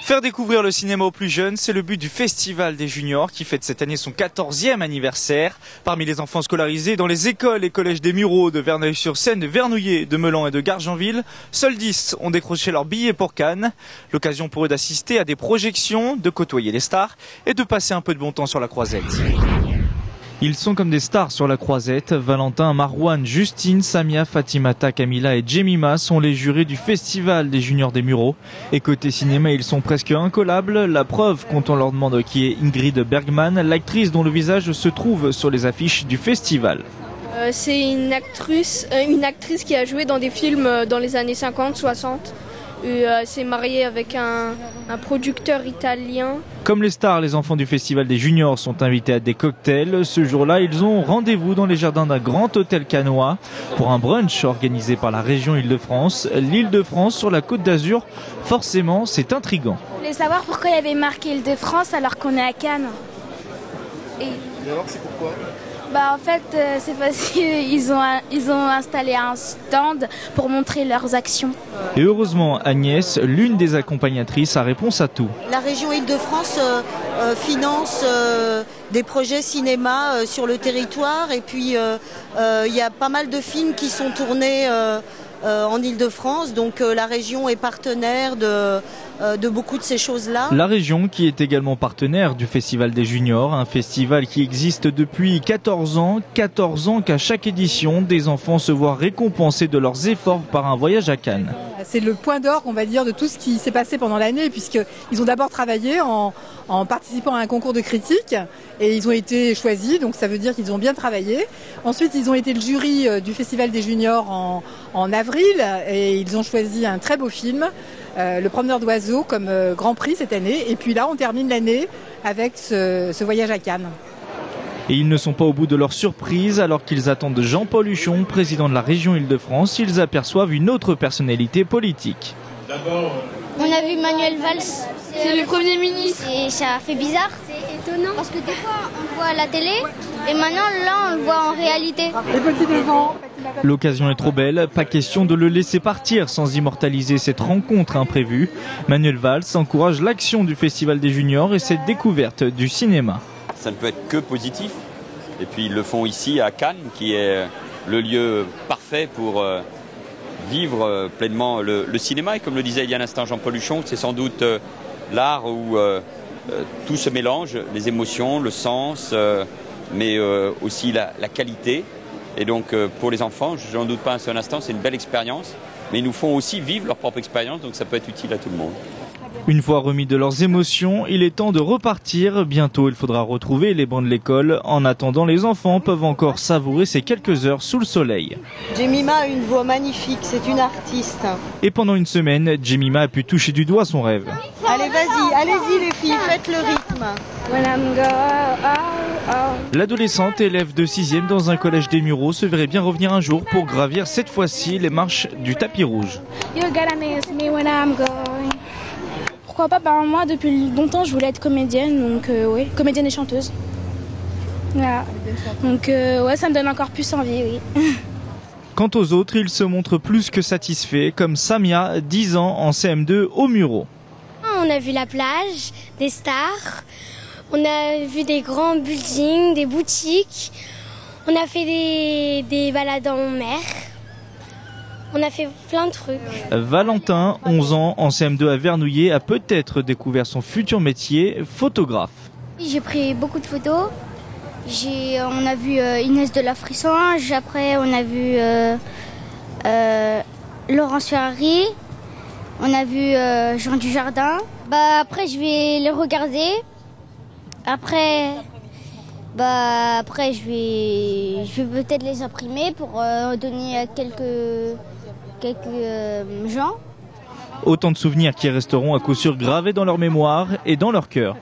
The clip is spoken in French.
Faire découvrir le cinéma aux plus jeunes, c'est le but du Festival des Juniors qui fête cette année son 14e anniversaire. Parmi les enfants scolarisés dans les écoles et collèges des Mureaux, de Verneuil-sur-Seine, de Vernouillet, de Meulan et de Gargenville, seuls 10 ont décroché leur billet pour Cannes. L'occasion pour eux d'assister à des projections, de côtoyer les stars et de passer un peu de bon temps sur la Croisette. Ils sont comme des stars sur la Croisette. Valentin, Marouane, Justine, Samia, Fatimata, Camila et Jemima sont les jurés du Festival des Juniors des Mureaux. Et côté cinéma, ils sont presque incollables. La preuve quand on leur demande qui est Ingrid Bergman, l'actrice dont le visage se trouve sur les affiches du festival. C'est une actrice qui a joué dans des films dans les années 50, 60. S'est mariée avec un producteur italien. Comme les stars, les enfants du Festival des Juniors sont invités à des cocktails. Ce jour-là, ils ont rendez-vous dans les jardins d'un grand hôtel cannois pour un brunch organisé par la région Île-de-France. L'Île-de-France sur la Côte d'Azur, forcément, c'est intriguant. Je voulais savoir pourquoi il y avait marqué Île-de-France alors qu'on est à Cannes. Et alors, c'est pourquoi ? En fait, c'est parce qu'ils ont installé un stand pour montrer leurs actions. Et heureusement, Agnès, l'une des accompagnatrices, a réponse à tout. La région Île-de-France finance des projets cinéma sur le territoire et puis il y a pas mal de films qui sont tournés en Île-de-France, donc la région est partenaire de beaucoup de ces choses-là. La région qui est également partenaire du Festival des Juniors, un festival qui existe depuis 14 ans qu'à chaque édition, des enfants se voient récompensés de leurs efforts par un voyage à Cannes. C'est le point d'orgue, on va dire, de tout ce qui s'est passé pendant l'année, puisqu'ils ont d'abord travaillé en participant à un concours de critique et ils ont été choisis, donc ça veut dire qu'ils ont bien travaillé. Ensuite, ils ont été le jury du Festival des Juniors en avril et ils ont choisi un très beau film, Le Promeneur d'oiseaux, comme Grand Prix cette année. Et puis là, on termine l'année avec ce voyage à Cannes. Et ils ne sont pas au bout de leur surprise. Alors qu'ils attendent Jean-Paul Huchon, président de la région Île-de-France, ils aperçoivent une autre personnalité politique. On a vu Manuel Valls, c'est le Premier ministre. Et ça fait bizarre, c'est étonnant. Parce que des fois, on le voit à la télé, et maintenant, là, on le voit en réalité. L'occasion est trop belle, pas question de le laisser partir sans immortaliser cette rencontre imprévue. Manuel Valls encourage l'action du Festival des Juniors et cette découverte du cinéma. Ça ne peut être que positif. Et puis ils le font ici à Cannes, qui est le lieu parfait pour vivre pleinement le cinéma. Et comme le disait il y a un instant Jean-Paul Huchon, c'est sans doute l'art où tout se mélange, les émotions, le sens, mais aussi la qualité. Et donc pour les enfants, je n'en doute pas un seul instant, c'est une belle expérience. Mais ils nous font aussi vivre leur propre expérience, donc ça peut être utile à tout le monde. Une fois remis de leurs émotions, il est temps de repartir. Bientôt, il faudra retrouver les bancs de l'école. En attendant, les enfants peuvent encore savourer ces quelques heures sous le soleil. Jemima a une voix magnifique, c'est une artiste. Et pendant une semaine, Jemima a pu toucher du doigt son rêve. Allez, vas-y, allez-y les filles, faites le rythme. L'adolescente, élève de 6e dans un collège des Mureaux, se verrait bien revenir un jour pour gravir cette fois-ci les marches du tapis rouge. Pourquoi pas? Moi, depuis longtemps, je voulais être comédienne, donc oui, comédienne et chanteuse. Voilà. Donc ouais, ça me donne encore plus envie, oui. Quant aux autres, ils se montrent plus que satisfaits, comme Samia, 10 ans, en CM2 aux Mureaux. On a vu la plage, des stars, on a vu des grands buildings, des boutiques, on a fait des balades en mer. On a fait plein de trucs. Valentin, 11 ans, en CM2 à Vernouillet, a peut-être découvert son futur métier, photographe. J'ai pris beaucoup de photos. On a vu Inès de la Frissange, après on a vu Laurence Ferrari, on a vu Jean Dujardin. Après je vais les regarder. Après je vais peut-être les imprimer pour donner à quelques gens. Autant de souvenirs qui resteront à coup sûr gravés dans leur mémoire et dans leur cœur.